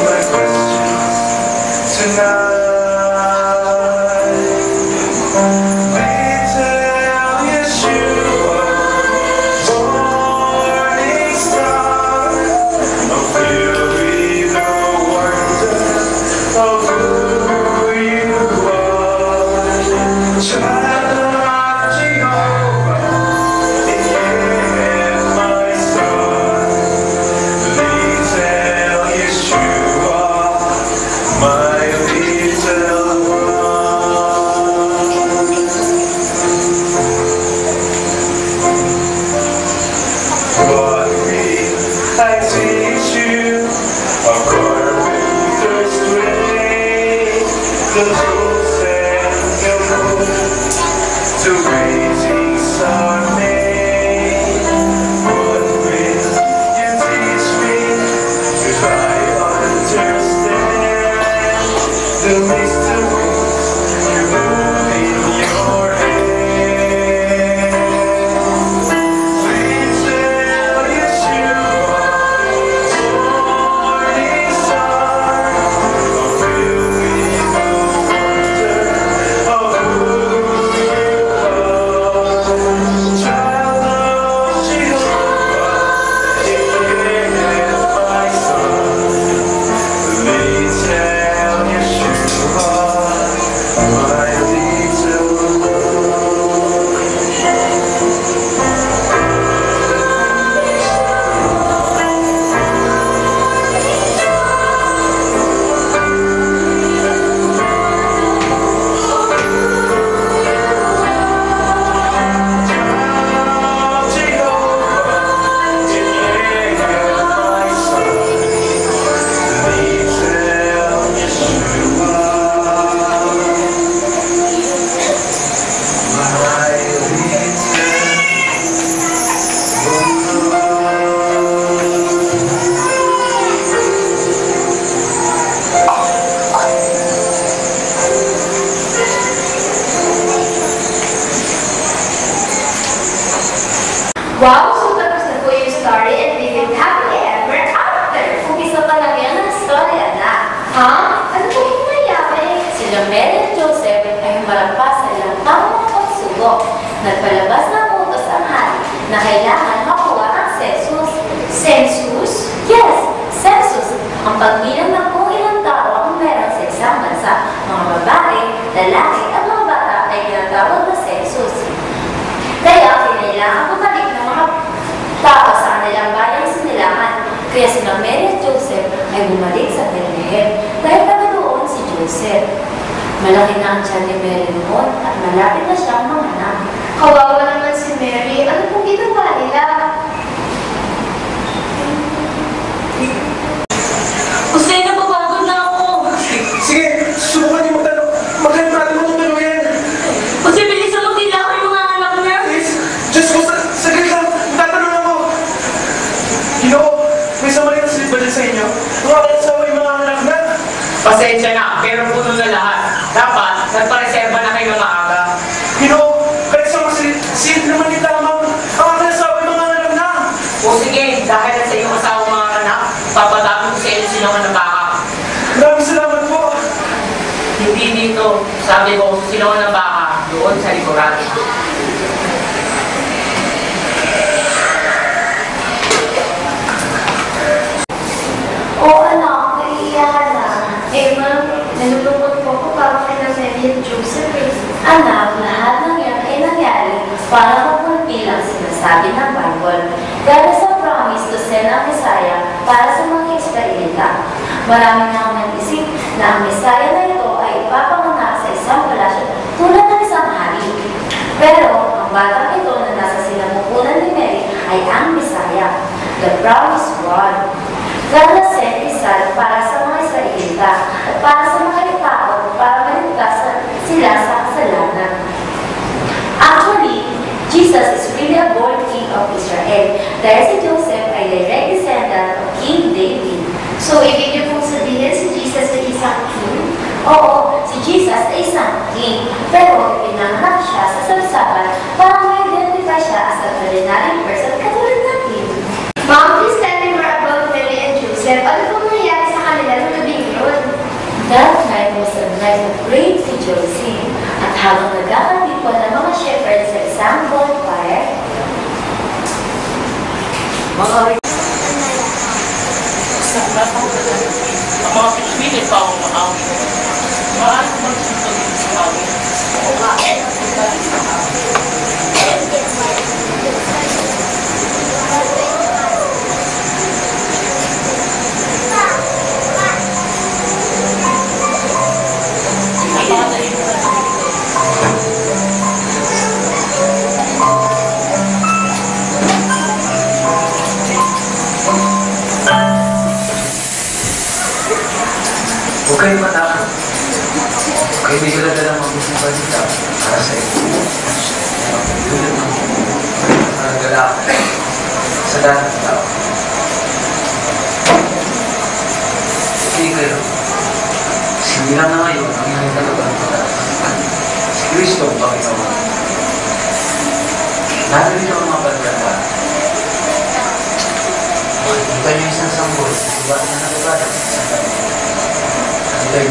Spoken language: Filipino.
my questions tonight. Wow! So tapos na po yung story and living happily ever after. Umpisa pa lang yan ang storya na. Ha? Ano po yung nangyari? Sila Mary at Joseph ay humarampas sa ilang tamang pagsubok. Nagpalabas ng utos ang hari na kailangan makuha ang census. Census? Yes! Census! Ang pagbilang ng kung ilang tao ang meron sa isang bansa. Mga babae, lalaki at mga bata ay ginatawag na census. Kaya kinailangan bumalik ng mga tao sa kanilang bayang sinilangan. Kaya sina Mary at Joseph ay bumalik sa Bethlehem dahil pagdoon si Joseph. Malaki na ang tiyan ni Mary noon at malapit na siyang manganak. Kawawa naman si Mary. Ano pong ginawa nila? Jose, napapagod na ako. Sige, subukan niyo magtanong. Maghanap natin mo tutuluyan. Jose, bilisan mo, tila ako yung mga anak niya. Diyos ko, saglit lang. Tatanong ako. May samarin na silip ba dyan sa inyo? Mga kasawa yung mga anak na. Pasensya na, pero puno na lahat. Dapat, nagpareserba na kayo maaga. Kahit sa mga silip naman ni Tamang, ang kasawa yung mga anak na. O sige, dahil sa iyong asawa mga anak, papadapin ko sa inyo silang ng baka. Maraming salamat po. Hindi dito, sabi ko, silang ng baka, doon sa likuran. Oo anak, naiiyakan na. Ma'am, nalulungkot po ko para kay Mary at Joseph. Anak, lahat ng yan ay nangyari para mapulpil ang sinasabi ng Bible. Dahil sa promise to send ang Messiah para sa mga Israelita. Marami na ang nag-isip na ang Messiah na ito ay ipapanganak sa isang palasyo tulad ng isang hari. Pero ang batang ito na nasa sinapupunan ni Mary ay ang Messiah, the promised one. Galasin isa para sa mga Israelita at para sa mga tao para maligtas sila sa kasalanan. Actually, Jesus is really a born king of Israel dahil si Joseph ay direct descendant of King David. So, ibig niyo pong sabihin si Jesus ay isang king? Oo, si Jesus ay isang king, pero pinanganak siya sa sarsapan para ma-identify siya as an ordinary person katulad natin. Ma'am, please tell me more about Mary and Joseph. Ano pong si Josie. At habang nagkakatipon ng mga shepherds sa isang bonfire, Ang mga pitsminin pa akong makawin. Paano magsusunod sa makawin? Napakadali mo na. Huwag kayong matakot. Kayo may dala-dala magiging balita para sa inyo. Tulad ng mga galakad sa lahat ng tao. Hindi kayo. Sinilang na ngayon ang inyong talagang pagkakaroon. Si Kristo ang Panginoon. Narito ang mga balita. Makikita niyo isang sanggol. Diba na nagagalang sa isang dami. Ito'y